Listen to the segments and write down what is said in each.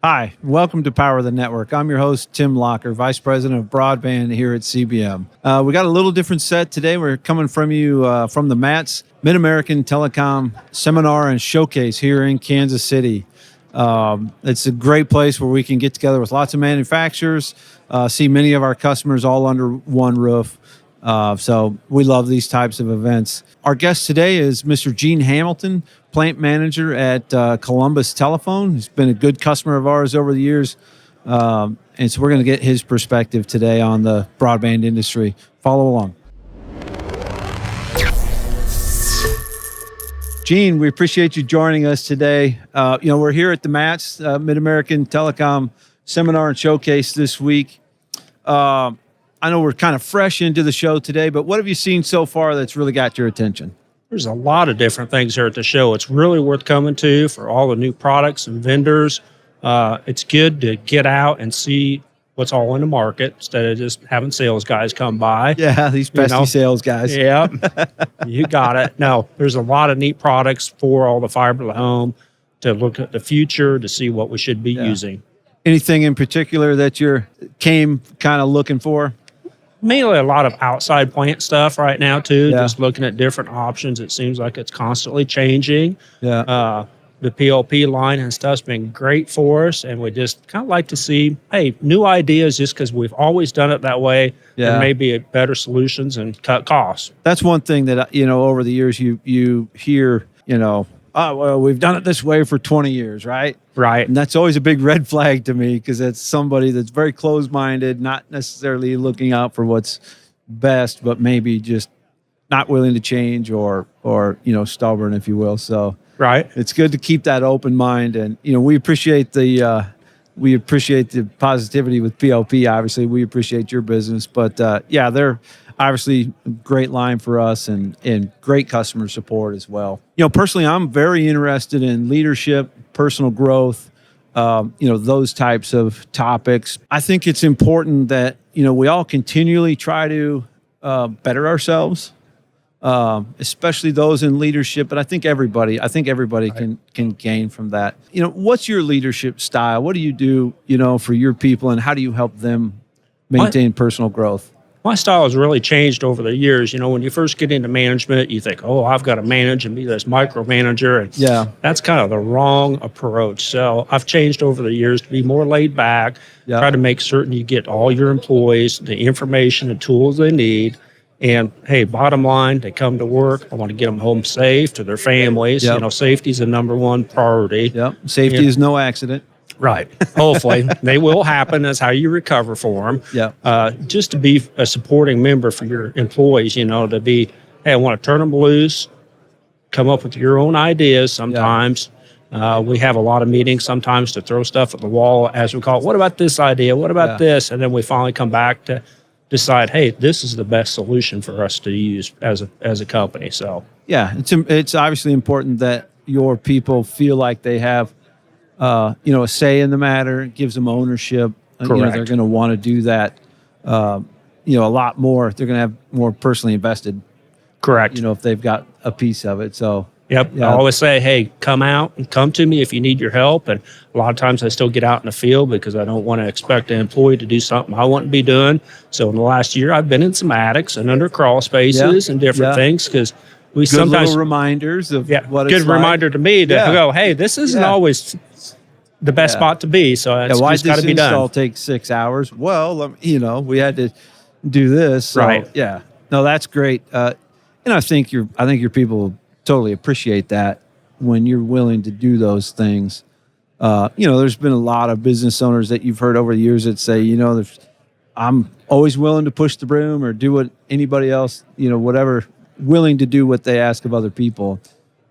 Hi, welcome to Power of the Network. I'm your host, Tim Locker, Vice President of Broadband here at CBM. We got a little different set today. We're coming from you from the M.A.T.S., Mid-American Telecom Seminar and Showcase here in Kansas City. It's a great place where we can get together with lots of manufacturers, see many of our customers all under one roof. So we love these types of events. Our guest today is Mr. Gene Hamilton, plant manager at Columbus Telephone. He's been a good customer of ours over the years. And so we're going to get his perspective today on the broadband industry. Follow along. Gene, we appreciate you joining us today. We're here at the M.A.T.S., Mid-American Telecom Seminar and Showcase this week. I know we're kind of fresh into the show today, but what have you seen so far that's really got your attention? There's a lot of different things here at the show. It's really worth coming to for all the new products and vendors. It's good to get out and see what's all in the market instead of just having sales guys come by. Yeah, these pesky sales guys. Yeah, you got it. No, there's a lot of neat products for all the fiber to the home to look at the future, to see what we should be using. Anything in particular that you came kind of looking for? Mainly a lot of outside plant stuff right now, too. Just looking at different options. It seems like it's constantly changing. The PLP line and stuff's been great for us, and we just kind of like to see, hey, new ideas just because we've always done it that way, and maybe better solutions and cut costs. That's one thing that, over the years you hear, oh, well, we've done it this way for 20 years, right? Right. And that's always a big red flag to me because it's somebody that's very closed-minded, not necessarily looking out for what's best, but maybe just not willing to change or stubborn, if you will. So it's good to keep that open mind. And, we appreciate the positivity with PLP. Obviously, we appreciate your business. But, they're obviously a great line for us and great customer support as well. Personally, I'm very interested in leadership, personal growth, those types of topics. I think it's important that, we all continually try to better ourselves, especially those in leadership. But I think everybody can gain from that. What's your leadership style? What do you do, for your people, and how do you help them maintain personal growth? My style has really changed over the years. When you first get into management, you think, oh, I've got to manage and be this micromanager. And that's kind of the wrong approach. So I've changed over the years to be more laid back, try to make certain you get all your employees the information and tools they need. And, hey, bottom line, they come to work. I want to get them home safe to their families. Safety is the number one priority. Safety is no accident. Right. Hopefully. They will happen. That's how you recover for them. Just to be a supporting member for your employees, to be, hey, I want to turn them loose, come up with your own ideas sometimes. We have a lot of meetings sometimes to throw stuff at the wall, as we call it. What about this idea? What about this? And then we finally come back to decide, hey, this is the best solution for us to use as a company. So, it's obviously important that your people feel like they have a say in the matter. It gives them ownership. Correct. They're going to want to do that, a lot more. They're going to have more personally invested. Correct. If they've got a piece of it. So, I always say, hey, come out and come to me if you need your help. And a lot of times I still get out in the field because I don't want to expect an employee to do something I wouldn't be doing. So in the last year, I've been in some attics and under crawl spaces and different things because we good sometimes little reminders of what it's good reminder to me to go, hey, this isn't always the best spot to be. So it's just got to be done. Why did this install take 6 hours? Well, we had to do this. So, right. Yeah. No, that's great. And I think your people totally appreciate that when you're willing to do those things. There's been a lot of business owners that you've heard over the years that say, I'm always willing to push the broom or do what anybody else, whatever, willing to do what they ask of other people.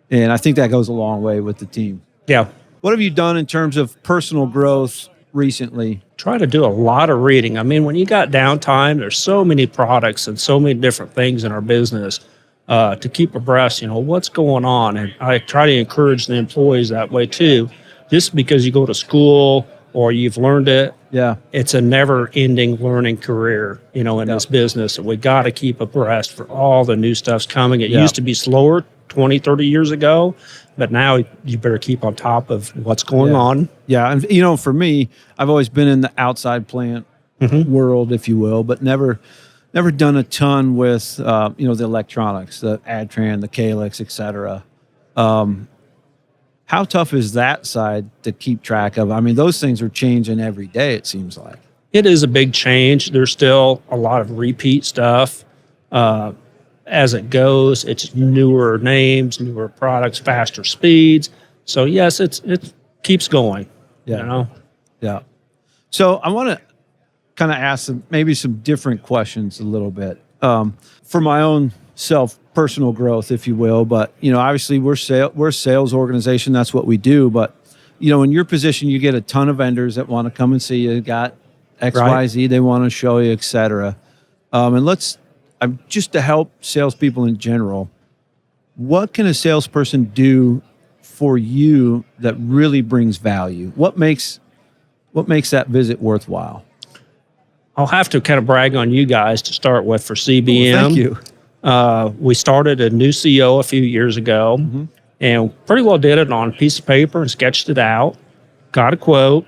And I think that goes a long way with the team. Yeah. What have you done in terms of personal growth recently? Try to do a lot of reading. I mean, when you got downtime, there's so many products and so many different things in our business to keep abreast, what's going on. And I try to encourage the employees that way too. Just because you go to school or you've learned it, it's a never-ending learning career, in this business. And we got to keep abreast for all the new stuff's coming. It used to be slower 20, 30 years ago. But now you better keep on top of what's going on. Yeah. And, for me, I've always been in the outside plant world, if you will, but never done a ton with, the electronics, the Adtran, the Calyx, et cetera. How tough is that side to keep track of? I mean, those things are changing every day, it seems like. It is a big change. There's still a lot of repeat stuff. As it goes, it's newer names, newer products, faster speeds. So yes, it keeps going. Yeah. Yeah. So I want to kind of ask maybe some different questions a little bit for my own personal growth, if you will. But obviously we're a sales organization. That's what we do. But in your position, you get a ton of vendors that want to come and see you. Got X, Y, Z. They want to show you, et cetera. And just to help salespeople in general, what can a salesperson do for you that really brings value? What makes that visit worthwhile? I'll have to kind of brag on you guys to start with for CBM. Thank you. We started a new CEO a few years ago and pretty well did it on a piece of paper and sketched it out, got a quote,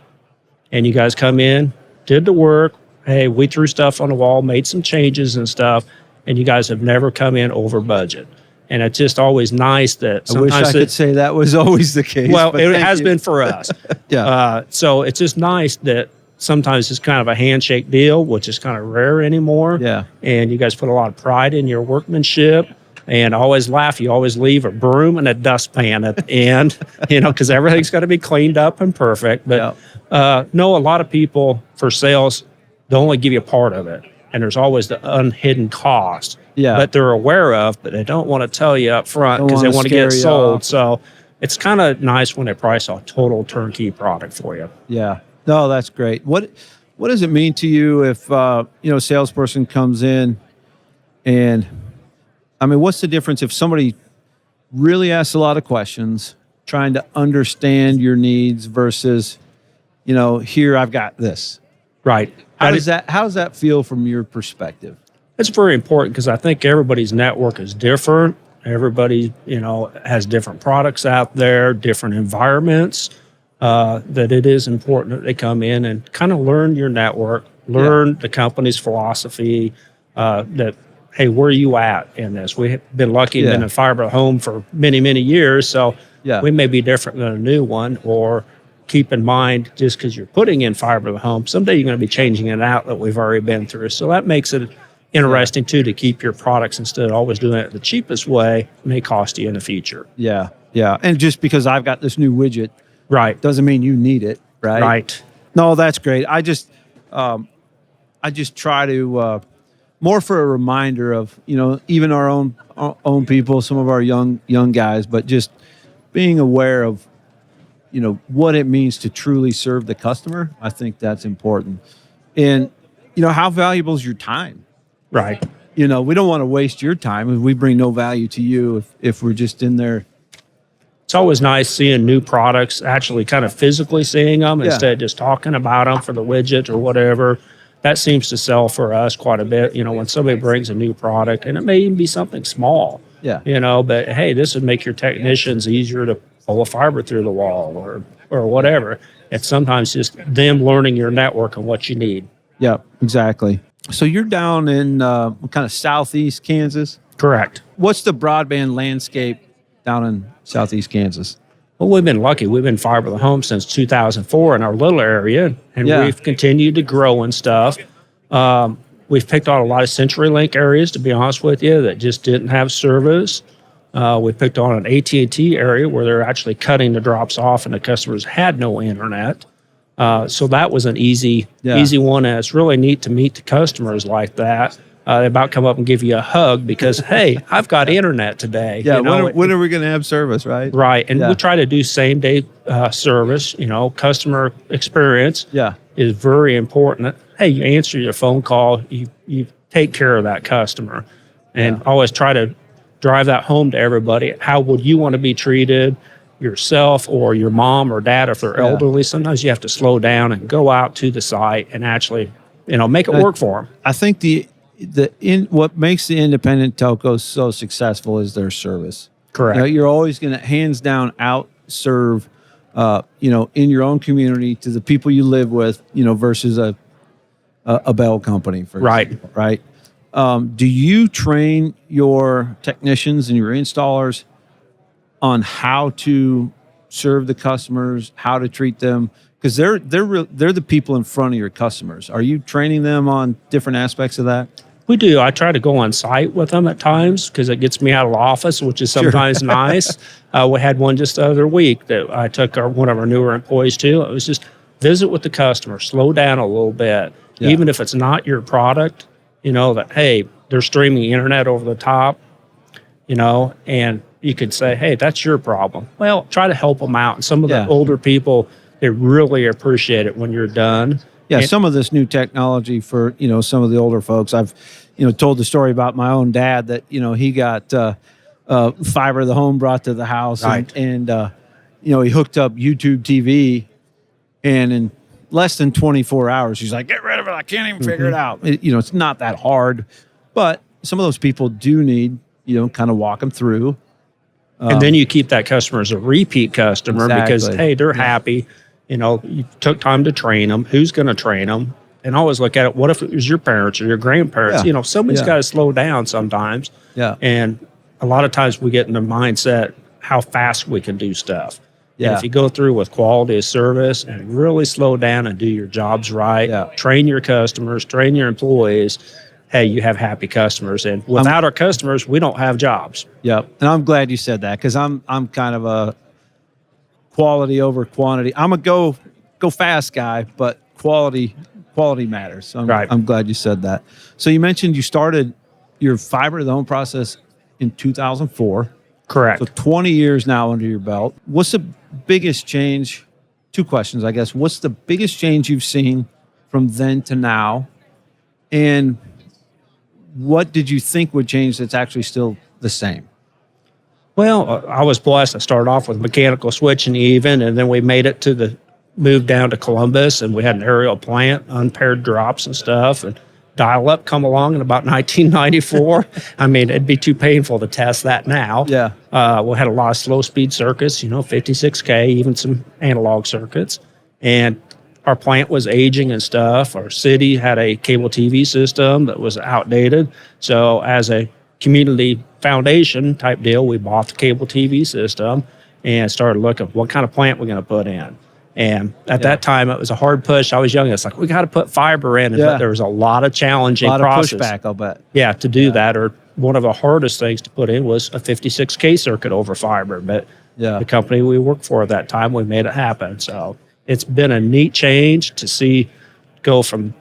and you guys come in, did the work. Hey, we threw stuff on the wall, made some changes and stuff, and you guys have never come in over budget. And it's just always nice that sometimes I wish I could say that was always the case. Well, it has been for us. Yeah. So it's just nice that sometimes it's kind of a handshake deal, which is kind of rare anymore. Yeah. And you guys put a lot of pride in your workmanship. And I always laugh. You always leave a broom and a dustpan at the end, because everything's got to be cleaned up and perfect. But no, a lot of people for sales, they only give you a part of it. And there's always the unhidden cost that they're aware of, but they don't want to tell you up front because they want to get sold. So it's kind of nice when they price a total turnkey product for you. Yeah. No, that's great. What does it mean to you if a salesperson comes in and, I mean, what's the difference if somebody really asks a lot of questions, trying to understand your needs versus, here I've got this. Right. How does that feel from your perspective? It's very important because I think everybody's network is different. Everybody, has different products out there, different environments. That it is important that they come in and kind of learn your network, learn the company's philosophy. That hey, where are you at in this? We've been lucky and been in fiber home for many, many years, so we may be different than a new one. Or keep in mind, just because you're putting in fiber to the home, someday you're going to be changing it out that we've already been through. So that makes it interesting too, to keep your products instead of always doing it the cheapest way may cost you in the future. Yeah. And just because I've got this new widget, right, doesn't mean you need it, right? Right. No, that's great. I just try to more for a reminder of even our own people, some of our young guys, but just being aware of what it means to truly serve the customer. I think that's important. And how valuable is your time? Right. We don't want to waste your time if we bring no value to you if we're just in there. It's always nice seeing new products, actually kind of physically seeing them instead of just talking about them for the widget or whatever. That seems to sell for us quite a bit. When somebody brings a new product, and it may even be something small, but hey, this would make your technicians easier to pull a fiber through the wall or whatever. It's sometimes just them learning your network and what you need. Yeah, exactly. So you're down in kind of southeast Kansas? Correct. What's the broadband landscape down in southeast Kansas? Well, we've been lucky. We've been fiber to the home since 2004 in our little area, and we've continued to grow and stuff. We've picked on a lot of CenturyLink areas, to be honest with you, that just didn't have service. We picked on an AT&T area where they're actually cutting the drops off and the customers had no internet. So that was an easy one, and it's really neat to meet the customers like that. They about come up and give you a hug because, hey, I've got internet today. Yeah, when are we going to have service, right? Right, and we try to do same-day service. Customer experience is very important. Hey, you answer your phone call, you take care of that customer, and always try to drive that home to everybody. How would you want to be treated? Yourself or your mom or dad, if they're elderly, sometimes you have to slow down and go out to the site and actually, make it work for them. I think what makes the independent telcos so successful is their service. Correct. You're always going to hands down out serve, in your own community to the people you live with, versus a Bell company, for example, right? Do you train your technicians and your installers on how to serve the customers, how to treat them? Because they're the people in front of your customers. Are you training them on different aspects of that? We do. I try to go on site with them at times because it gets me out of the office, which is sometimes nice. We had one just the other week that I took one of our newer employees to. It was just visit with the customer, slow down a little bit. Yeah. Even if it's not your product, that, hey, they're streaming internet over the top, and you could say, hey, that's your problem. Well, try to help them out. And some of the older people, they really appreciate it when you're done. Yeah, some of this new technology for, some of the older folks. I've, told the story about my own dad that, he got fiber to the home brought to the house. Right. And he hooked up YouTube TV. And in less than 24 hours, he's like, get rid of it. I can't even figure it out. It's not that hard. But some of those people do need, kind of walk them through. And then you keep that customer as a repeat customer because, hey, they're happy. You took time to train them. Who's going to train them? And always look at it. What if it was your parents or your grandparents? Yeah. Somebody's got to slow down sometimes. Yeah. And a lot of times we get in the mindset how fast we can do stuff. Yeah. And if you go through with quality of service and really slow down and do your jobs right, train your customers, train your employees, hey, you have happy customers. And without our customers, we don't have jobs. Yep. And I'm glad you said that because I'm kind of a quality over quantity. I'm a go fast guy, but quality matters. So I'm glad you said that. So you mentioned you started your fiber to the home process in 2004. Correct. So 20 years now under your belt. What's the biggest change? Two questions, I guess. What's the biggest change you've seen from then to now? And what did you think would change that's actually still the same? Well, I was blessed. I started off with mechanical switching even, and then we made it moved down to Columbus, and we had an aerial plant, unpaired drops and stuff, and dial-up come along in about 1994. I mean, it'd be too painful to test that now. Yeah. We had a lot of slow-speed circuits, 56K, even some analog circuits, and our plant was aging and stuff. Our city had a cable TV system that was outdated, so as a community foundation type deal, we bought the cable TV system and started looking what kind of plant we're going to put in. And at that time, it was a hard push. I was young. It's like, we got to put fiber in. But there was a lot of challenging process. A lot of pushback, I'll bet. Yeah, to do that. Or one of the hardest things to put in was a 56K circuit over fiber. But the company we worked for at that time, we made it happen. So it's been a neat change to see go from,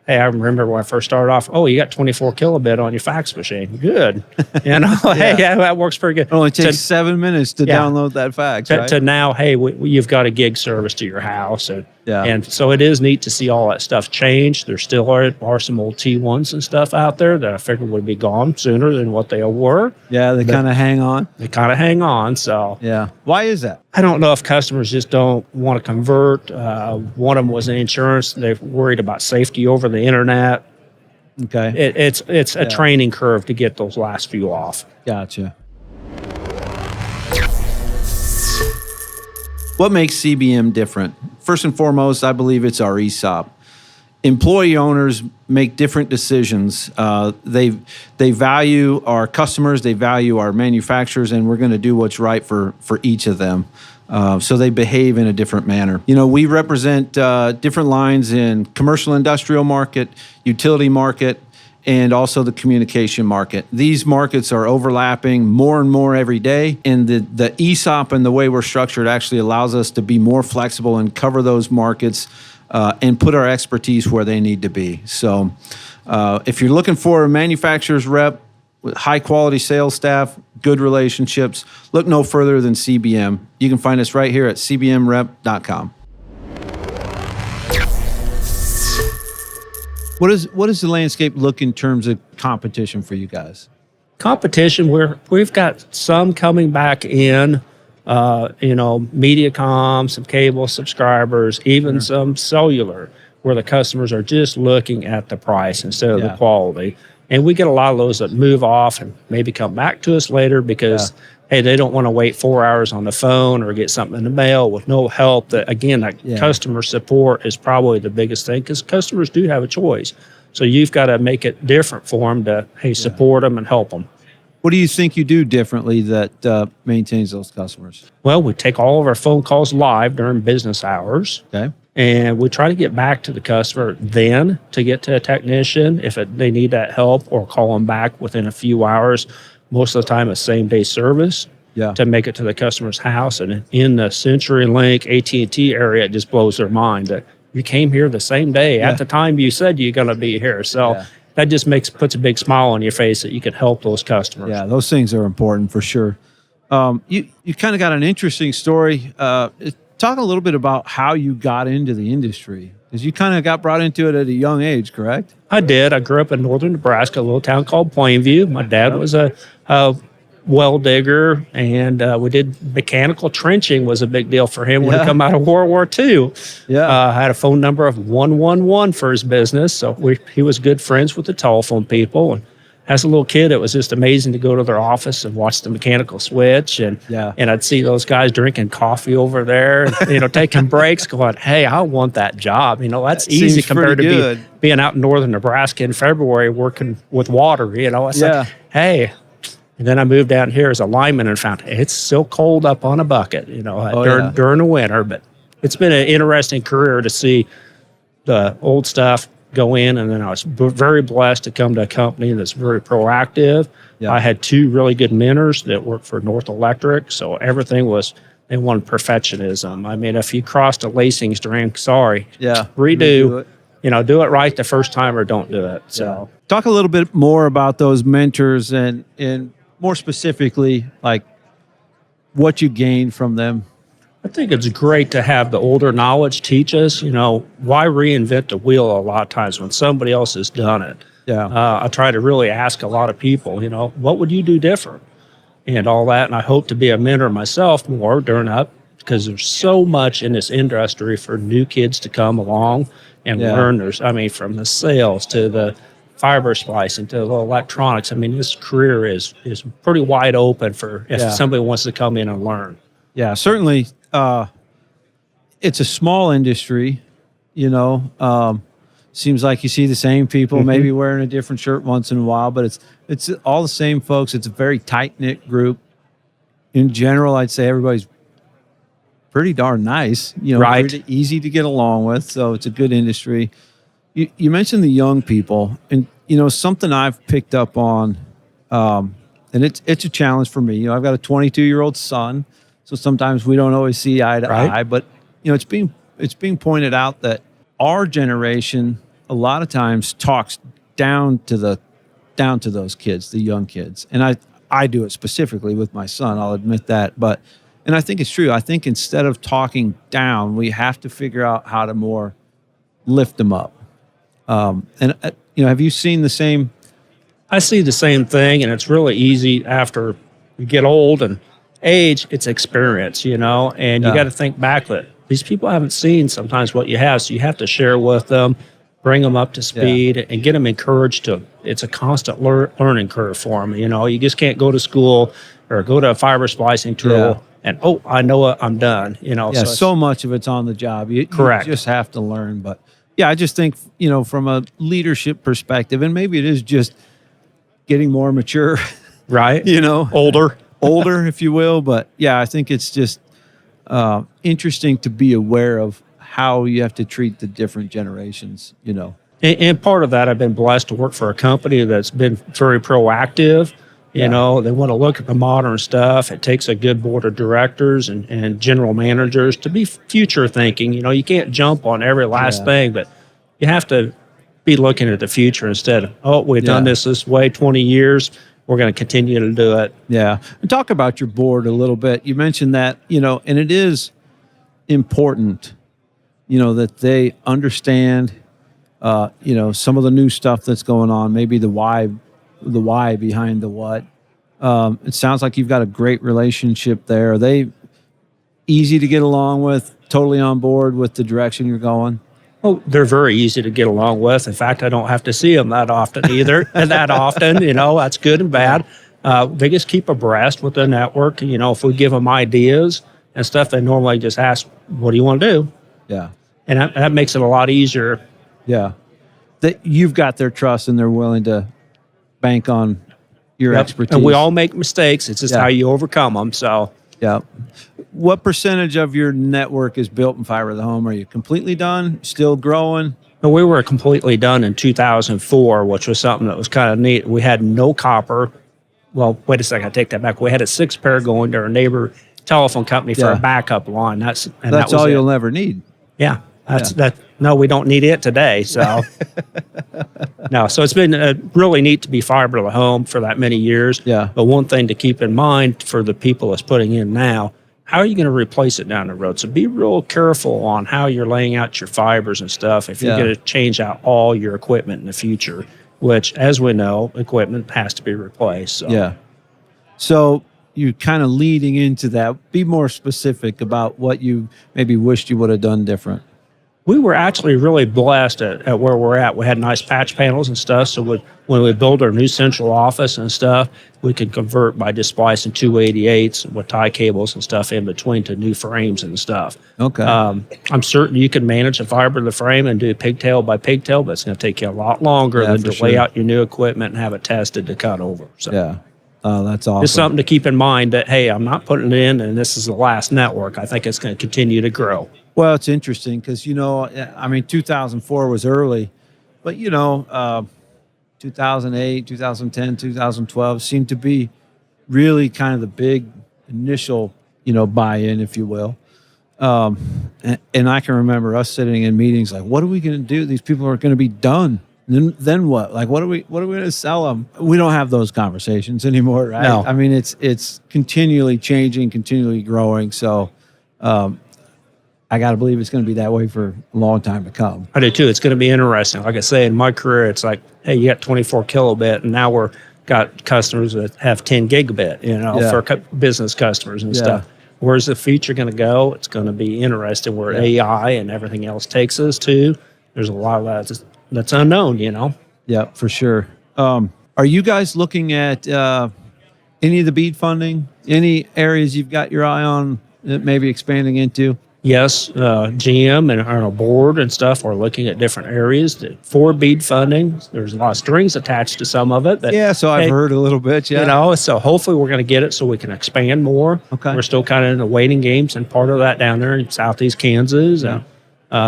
hey, I remember when I first started off, oh, you got 24 kilobit on your fax machine. Good. Hey, that works pretty good. It only takes 7 minutes to download that fax, right? To now, hey, you've got a gig service to your house. And so it is neat to see all that stuff change. There still are some old T1s and stuff out there that I figured would be gone sooner than what they were. Yeah, they kind of hang on. They kind of hang on, so. Yeah. Why is that? I don't know if customers just don't want to convert. One of them was in insurance. They're worried about safety over the internet. Okay. It's a training curve to get those last few off. Gotcha. What makes CBM different? First and foremost, I believe it's our ESOP. Employee owners make different decisions. They value our customers, they value our manufacturers, and we're going to do what's right for each of them. So they behave in a different manner. We represent different lines in commercial industrial market, utility market, and also the communication market. These markets are overlapping more and more every day, and the ESOP and the way we're structured actually allows us to be more flexible and cover those markets and put our expertise where they need to be. So if you're looking for a manufacturer's rep with high-quality sales staff, good relationships, look no further than CBM. You can find us right here at cbmrep.com. What does the landscape look in terms of competition for you guys? Competition, we've got some coming back in, Mediacom, some cable subscribers, even some cellular, where the customers are just looking at the price instead of the quality. And we get a lot of those that move off and maybe come back to us later because, hey, they don't want to wait 4 hours on the phone or get something in the mail with no help. That again, customer support is probably the biggest thing because customers do have a choice. So you've got to make it different for them to, hey, support them and help them. What do you think you do differently that maintains those customers? Well, we take all of our phone calls live during business hours. Okay. And we try to get back to the customer then to get to a technician if they need that help, or call them back within a few hours. Most of the time, a same-day service to make it to the customer's house. And in the CenturyLink, AT&T area, it just blows their mind that you came here the same day at the time you said you're going to be here. So that just puts a big smile on your face that you can help those customers. Yeah, those things are important for sure. You kind of got an interesting story. Talk a little bit about how you got into the industry, because you kind of got brought into it at a young age, correct? I did. I grew up in northern Nebraska, a little town called Plainview. My dad was a well digger, and we did mechanical trenching was a big deal for him when he come out of World War II. I had a phone number of 111 for his business, so he was good friends with the telephone people. And as a little kid, it was just amazing to go to their office and watch the mechanical switch, and I'd see those guys drinking coffee over there, and, taking breaks, going, "Hey, I want that job." That's easy compared to being out in northern Nebraska in February working with water. It's like, hey. And then I moved down here as a lineman and found it's so cold up on a bucket, during the winter. But it's been an interesting career to see the old stuff go in, and then I was very blessed to come to a company that's very proactive. I had two really good mentors that worked for North Electric, so everything was, they wanted perfectionism. I mean, if you crossed a lacing string, sorry, redo it. Do it right the first time or don't do it. So talk a little bit more about those mentors and more specifically, like what you gained from them. I think it's great to have the older knowledge teach us, why reinvent the wheel a lot of times when somebody else has done it. I try to really ask a lot of people, what would you do different and all that. And I hope to be a mentor myself more during up, because there's so much in this industry for new kids to come along and learn. From the sales to the fiber splicing to the electronics. This career is pretty wide open for if somebody wants to come in and learn. Yeah, certainly. It's a small industry, seems like you see the same people, maybe wearing a different shirt once in a while, but it's all the same folks. It's a very tight-knit group. In general, I'd say everybody's pretty darn nice, pretty easy to get along with. So it's a good industry. You mentioned the young people, and, something I've picked up on, and it's a challenge for me. I've got a 22-year-old son. So sometimes we don't always see eye to eye, but it's being pointed out that our generation a lot of times talks down to those kids, the young kids, and I do it specifically with my son. I'll admit that, and I think it's true. I think instead of talking down, we have to figure out how to more lift them up. Have you seen the same? I see the same thing, and it's really easy after you get old and age, it's experience, and you got to think back that these people haven't seen sometimes what you have, so you have to share with them, bring them up to speed, and get them encouraged to. It's a constant learning curve for them. You just can't go to school or go to a fiber splicing tool and I know it, I'm done. So much of it's on the job. You just have to learn. But I just think from a leadership perspective, and maybe it is just getting more mature, right? Older, if you will. But I think it's just interesting to be aware of how you have to treat the different generations, And part of that, I've been blessed to work for a company that's been very proactive. They want to look at the modern stuff. It takes a good board of directors and general managers to be future thinking. You can't jump on every last thing, but you have to be looking at the future instead of, we've done this way 20 years. We're going to continue to do it. Yeah. And talk about your board a little bit. You mentioned that, and it is important, that they understand, some of the new stuff that's going on, maybe the why behind the what. It sounds like you've got a great relationship there. Are they easy to get along with, totally on board with the direction you're going? Oh, they're very easy to get along with. In fact, I don't have to see them that often either. That often, that's good and bad. They just keep abreast with the network. If we give them ideas and stuff, they normally just ask, "What do you want to do?" Yeah. And that makes it a lot easier. Yeah. That you've got their trust and they're willing to bank on your expertise. And we all make mistakes. It's just how you overcome them. So, yeah. What percentage of your network is built in fiber to the home? Are you completely done? Still growing? and we were completely done in 2004, which was something that was kind of neat. We had no copper. Well, wait a second. I take that back. We had a 6-pair going to our neighbor telephone company for a backup line. That's all you'll ever need. Yeah. That. No, we don't need it today. So, no. So it's been really neat to be fiber to the home for that many years. Yeah. But one thing to keep in mind for the people that's putting in now, how are you going to replace it down the road? So be real careful on how you're laying out your fibers and stuff if you're going to change out all your equipment in the future, which, as we know, equipment has to be replaced. So. Yeah. So you're kind of leading into that. Be more specific about what you maybe wished you would have done different. We were actually really blessed at where we're at. We had nice patch panels and stuff. So when we build our new central office and stuff, we could convert by just splicing 288s with tie cables and stuff in between to new frames and stuff. Okay. I'm certain you can manage the fiber of the frame and do pigtail by pigtail, but it's going to take you a lot longer than to lay out your new equipment and have it tested to cut over. So. Yeah. That's awesome. Just something to keep in mind that, hey, I'm not putting it in and this is the last network. I think it's going to continue to grow. Well, it's interesting because, 2004 was early, but, 2008, 2010, 2012 seemed to be really kind of the big initial, buy-in, if you will. And I can remember us sitting in meetings like, what are we going to do? These people are going to be done. Then what? Like, what are we going to sell them? We don't have those conversations anymore, right? No. I mean, it's continually changing, continually growing. So, I got to believe it's going to be that way for a long time to come. I do too. It's going to be interesting. Like I say, in my career, it's like, hey, you got 24 kilobit, and now we're got customers that have 10 gigabit, for business customers and stuff. Where's the future going to go? It's going to be interesting where AI and everything else takes us to. There's a lot of that's unknown, Yeah, for sure. Are you guys looking at any of the BEAD funding? Any areas you've got your eye on that maybe expanding into? Yes, GM and our board and stuff are looking at different areas for BEAD funding. There's a lot of strings attached to some of it. So I've heard a little bit, So hopefully we're going to get it so we can expand more. Okay. We're still kind of in the waiting games and part of that down there in southeast Kansas. Yeah.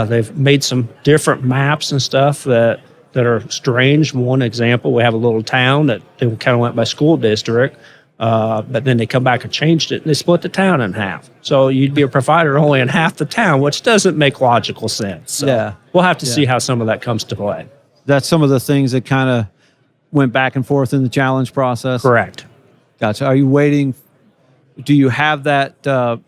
They've made some different maps and stuff that are strange. One example, we have a little town that they kind of went by school district. But then they come back and changed it, and they split the town in half. So you'd be a provider only in half the town, which doesn't make logical sense. So we'll have to see how some of that comes to play. That's some of the things that kind of went back and forth in the challenge process? Correct. Gotcha. Are you waiting? Do you have that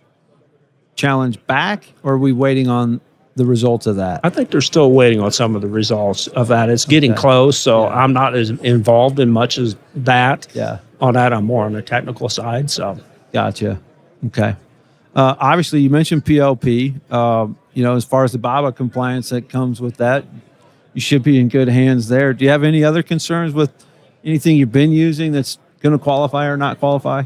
challenge back, or are we waiting on the results of that? I think they're still waiting on some of the results of that. It's getting close, so I'm not as involved in much as that. Yeah. On that, I'm more on the technical side. So, gotcha. Okay. Obviously, you mentioned PLP. As far as the BABA compliance that comes with that, you should be in good hands there. Do you have any other concerns with anything you've been using that's going to qualify or not qualify?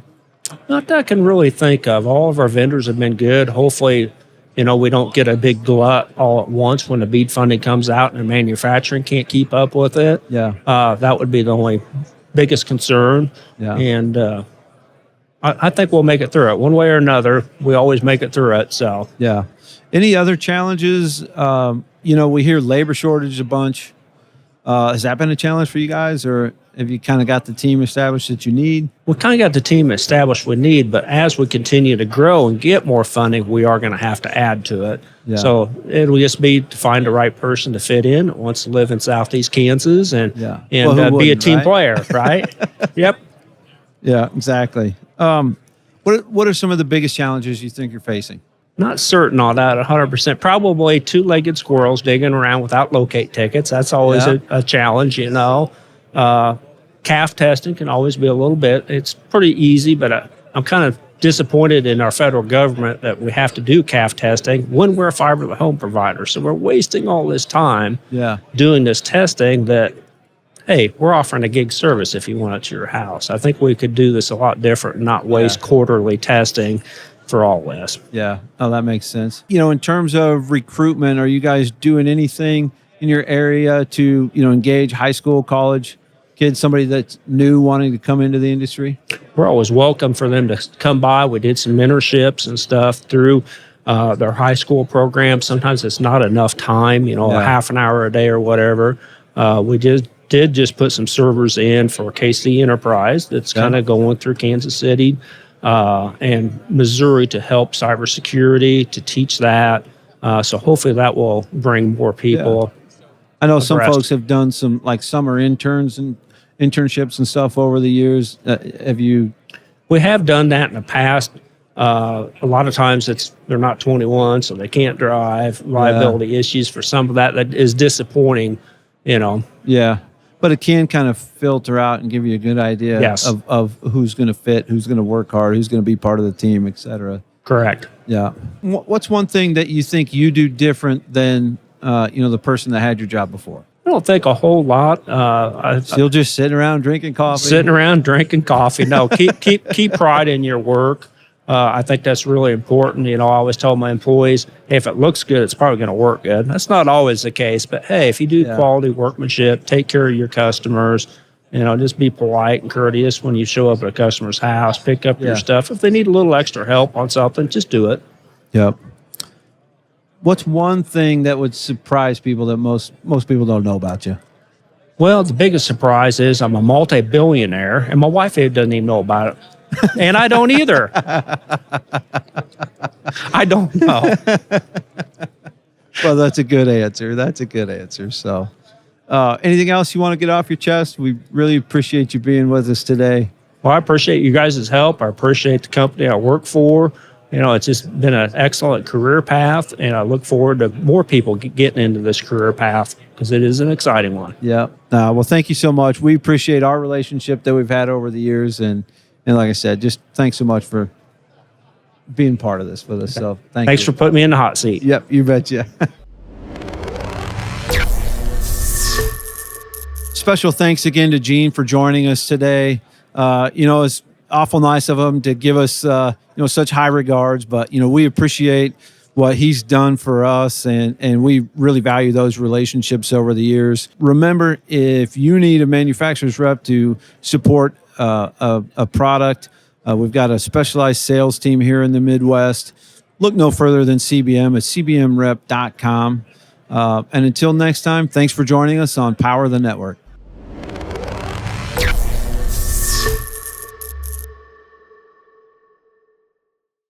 Not that I can really think of. All of our vendors have been good. Hopefully, we don't get a big glut all at once when the BEAD funding comes out and the manufacturing can't keep up with it. Yeah. That would be the only biggest concern. Yeah. And I think we'll make it through it one way or another. We always make it through it. So yeah. Any other challenges? We hear labor shortage a bunch. Has that been a challenge for you guys, or have you kind of got the team established that you need? We kind of got the team established we need, but as we continue to grow and get more funding, we are going to have to add to it. Yeah. So it'll just be to find the right person to fit in that wants to live in southeast Kansas and be a team player, right? Yep. Yeah, exactly. What are some of the biggest challenges you think you're facing? Not certain on that 100%. Probably two-legged squirrels digging around without locate tickets. That's always a challenge, CAF testing can always be a little bit. It's pretty easy, but I'm kind of disappointed in our federal government that we have to do CAF testing when we're a fiber to the home provider. So we're wasting all this time doing this testing that, hey, we're offering a gig service if you want it to your house. I think we could do this a lot different and not waste quarterly testing for all this. Yeah. Oh, that makes sense. In terms of recruitment, are you guys doing anything in your area to, engage high school, college kids, somebody that's new wanting to come into the industry? We're always welcome for them to come by. We did some mentorships and stuff through their high school program. Sometimes it's not enough time, a half an hour a day or whatever. We did just put some servers in for KC Enterprise that's kind of going through Kansas City and Missouri to help cybersecurity, to teach that. So hopefully that will bring more people. I know some folks have done some like summer interns and internships and stuff over the years. Have you? We have done that in the past. A lot of times they're not 21, so they can't drive. Liability issues for some of that is disappointing, Yeah, but it can kind of filter out and give you a good idea of who's going to fit, who's going to work hard, who's going to be part of the team, et cetera. Correct. Yeah. What's one thing that you think you do different than the person that had your job before? I don't think a whole lot. Still just sitting around drinking coffee. Sitting around drinking coffee. No, keep pride in your work. I think that's really important. I always tell my employees, hey, if it looks good, it's probably going to work good. That's not always the case, but hey, if you do quality workmanship, take care of your customers. Just be polite and courteous when you show up at a customer's house. Pick up your stuff. If they need a little extra help on something, just do it. Yep. What's one thing that would surprise people that most people don't know about you? Well, the biggest surprise is I'm a multi-billionaire, and my wife doesn't even know about it. And I don't either. I don't know. Well, that's a good answer. So, anything else you want to get off your chest? We really appreciate you being with us today. Well, I appreciate you guys' help. I appreciate the company I work for. It's just been an excellent career path, and I look forward to more people getting into this career path because it is an exciting one. Yeah. Well, thank you so much. We appreciate our relationship that we've had over the years, and like I said, just thanks so much for being part of this with us. So thanks for putting me in the hot seat. Yep, you betcha. Special thanks again to Gene for joining us today. It's awful nice of him to give us such high regards, but we appreciate what he's done for us, and we really value those relationships over the years. Remember, if you need a manufacturer's rep to support a product, we've got a specialized sales team here in the Midwest. Look no further than CBM at cbmrep.com. And until next time, thanks for joining us on Power the Network.